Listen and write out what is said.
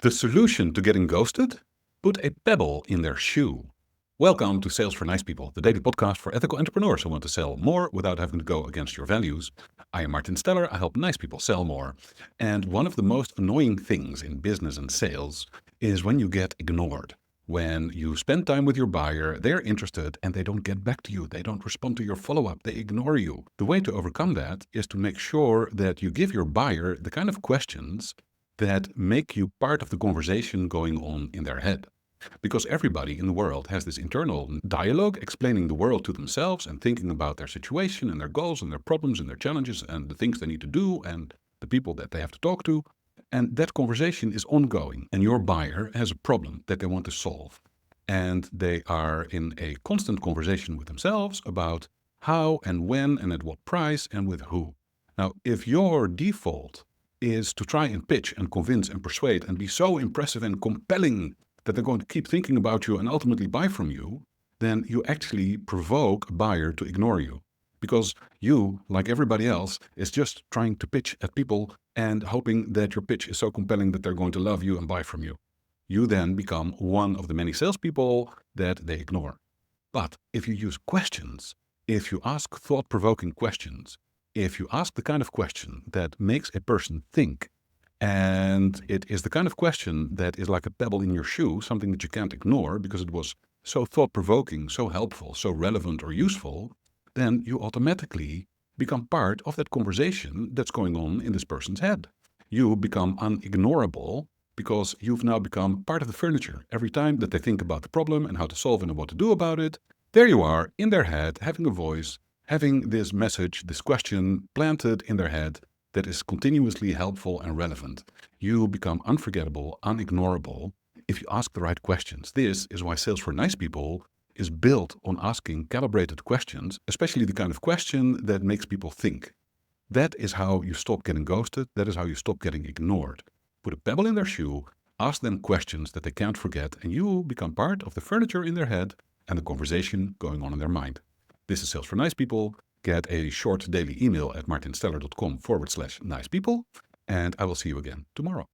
The solution to getting ghosted? Put a pebble in their shoe. Welcome to Sales for Nice People, the daily podcast for ethical entrepreneurs who want to sell more without having to go against your values. I am Martin Steller. I help nice people sell more. And one of the most annoying things in business and sales is when you get ignored. When you spend time with your buyer, they're interested and they don't get back to you. They don't respond to your follow-up. They ignore you. The way to overcome that is to make sure that you give your buyer the kind of questions that make you part of the conversation going on in their head. Because everybody in the world has this internal dialogue explaining the world to themselves and thinking about their situation and their goals and their problems and their challenges and the things they need to do and the people that they have to talk to. And that conversation is ongoing. And your buyer has a problem that they want to solve. And they are in a constant conversation with themselves about how and when and at what price and with who. Now, if your default is to try and pitch and convince and persuade and be so impressive and compelling that they're going to keep thinking about you and ultimately buy from you, then you actually provoke a buyer to ignore you. Because you, like everybody else, is just trying to pitch at people and hoping that your pitch is so compelling that they're going to love you and buy from you. You then become one of the many salespeople that they ignore. But if you use questions, if you ask thought-provoking questions, if you ask the kind of question that makes a person think, and it is the kind of question that is like a pebble in your shoe, something that you can't ignore because it was so thought-provoking, so helpful, so relevant or useful, then you automatically become part of that conversation that's going on in this person's head. You become unignorable because you've now become part of the furniture. Every time that they think about the problem and how to solve it and what to do about it, there you are in their head, having a voice, having this message, this question planted in their head that is continuously helpful and relevant. You become unforgettable, unignorable if you ask the right questions. This is why Sales for Nice People is built on asking calibrated questions, especially the kind of question that makes people think. That is how you stop getting ghosted. That is how you stop getting ignored. Put a pebble in their shoe, ask them questions that they can't forget, and you become part of the furniture in their head and the conversation going on in their mind. This is Sales for Nice People. Get a short daily email at martinsteller.com/nicepeople, and I will see you again tomorrow.